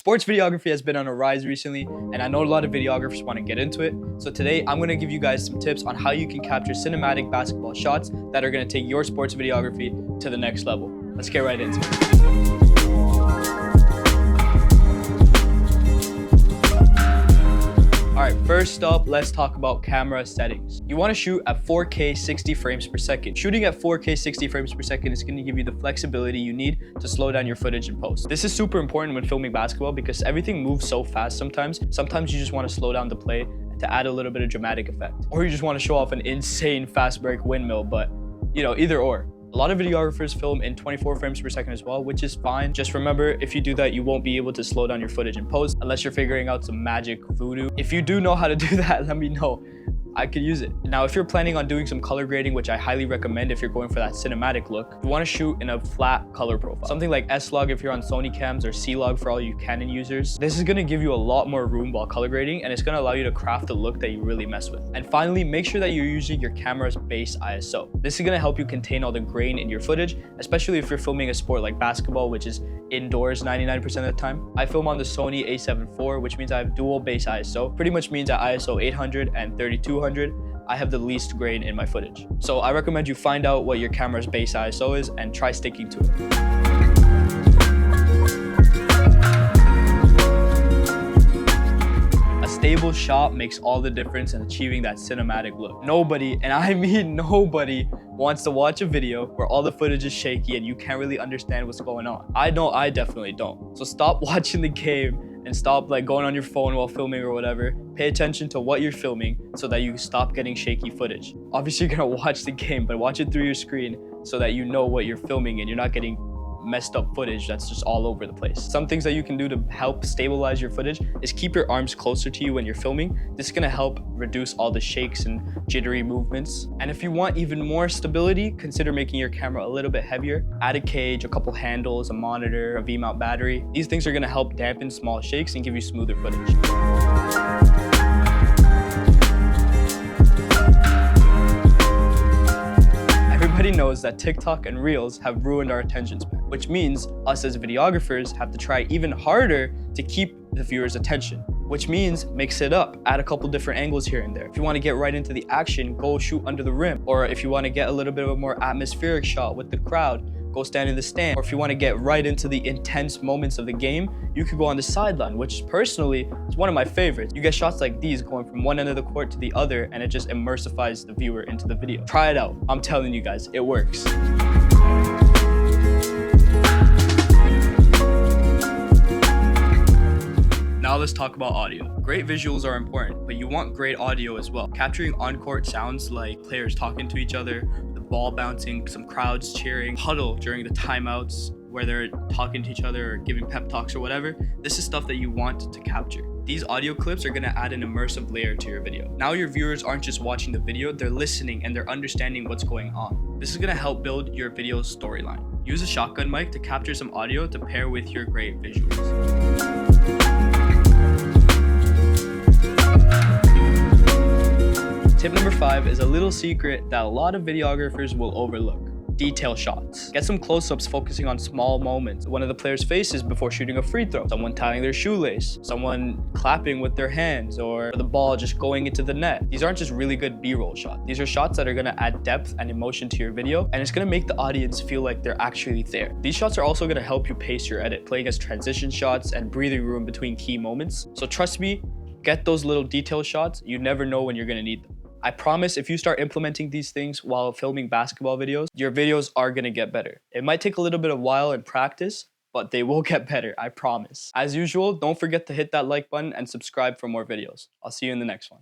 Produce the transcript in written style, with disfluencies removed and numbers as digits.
Sports videography has been on a rise recently, and I know a lot of videographers want to get into it. So today I'm going to give you guys some tips on how you can capture cinematic basketball shots that are going to take your sports videography to the next level. Let's get right into it. Alright, first up, let's talk about camera settings. You want to shoot at 4K 60 frames per second. Shooting at 4K 60 frames per second is going to give you the flexibility you need to slow down your footage in post. This is super important when filming basketball because everything moves so fast sometimes. Sometimes you just want to slow down the play to add a little bit of dramatic effect. Or you just want to show off an insane fast break windmill, but either or. A lot of videographers film in 24 frames per second as well, which is fine. Just remember, if you do that, you won't be able to slow down your footage in post unless you're figuring out some magic voodoo. If you do know how to do that, let me know. I could use it. Now, if you're planning on doing some color grading, which I highly recommend if you're going for that cinematic look, you want to shoot in a flat color profile. Something like S-Log if you're on Sony cams or C-Log for all you Canon users. This is going to give you a lot more room while color grading, and it's going to allow you to craft the look that you really mess with. And finally, make sure that you're using your camera's base ISO. This is going to help you contain all the grain in your footage, especially if you're filming a sport like basketball, which is indoors 99% of the time. I film on the Sony a7 IV, which means I have dual base ISO. Pretty much means at ISO 800 and 3200, I have the least grain in my footage. So I recommend you find out what your camera's base ISO is and try sticking to it. A stable shot makes all the difference in achieving that cinematic look. Nobody, and I mean nobody, wants to watch a video where all the footage is shaky and you can't really understand what's going on. I know I definitely don't. So stop watching the game and stop going on your phone while filming or whatever. Pay attention to what you're filming so that you stop getting shaky footage. Obviously you're gonna watch the game, but watch it through your screen so that you know what you're filming and you're not getting messed up footage that's just all over the place. Some things that you can do to help stabilize your footage is keep your arms closer to you when you're filming. This is gonna help reduce all the shakes and jittery movements. And if you want even more stability, consider making your camera a little bit heavier. Add a cage, a couple handles, a monitor, a V-mount battery. These things are gonna help dampen small shakes and give you smoother footage. Everybody knows that TikTok and Reels have ruined our attention span, which means us as videographers have to try even harder to keep the viewer's attention, which means mix it up, add a couple different angles here and there. If you want to get right into the action, go shoot under the rim. Or if you want to get a little bit of a more atmospheric shot with the crowd, go stand in the stand. Or if you want to get right into the intense moments of the game, you could go on the sideline, which personally is one of my favorites. You get shots like these going from one end of the court to the other, and it just immersifies the viewer into the video. Try it out. I'm telling you guys, it works. Now let's talk about audio. Great visuals are important, but you want great audio as well. Capturing on-court sounds like players talking to each other, the ball bouncing, some crowds cheering, huddle during the timeouts where they're talking to each other or giving pep talks or whatever. This is stuff that you want to capture. These audio clips are gonna add an immersive layer to your video. Now your viewers aren't just watching the video, they're listening and they're understanding what's going on. This is gonna help build your video's storyline. Use a shotgun mic to capture some audio to pair with your great visuals. Tip number 5 is a little secret that a lot of videographers will overlook. Detail shots. Get some close-ups focusing on small moments. One of the player's faces before shooting a free throw. Someone tying their shoelace. Someone clapping with their hands, or the ball just going into the net. These aren't just really good B-roll shots. These are shots that are gonna add depth and emotion to your video, and it's gonna make the audience feel like they're actually there. These shots are also gonna help you pace your edit, playing as transition shots and breathing room between key moments. So trust me, get those little detail shots. You never know when you're gonna need them. I promise if you start implementing these things while filming basketball videos, your videos are gonna get better. It might take a little bit of while and practice, but they will get better, I promise. As usual, don't forget to hit that like button and subscribe for more videos. I'll see you in the next one.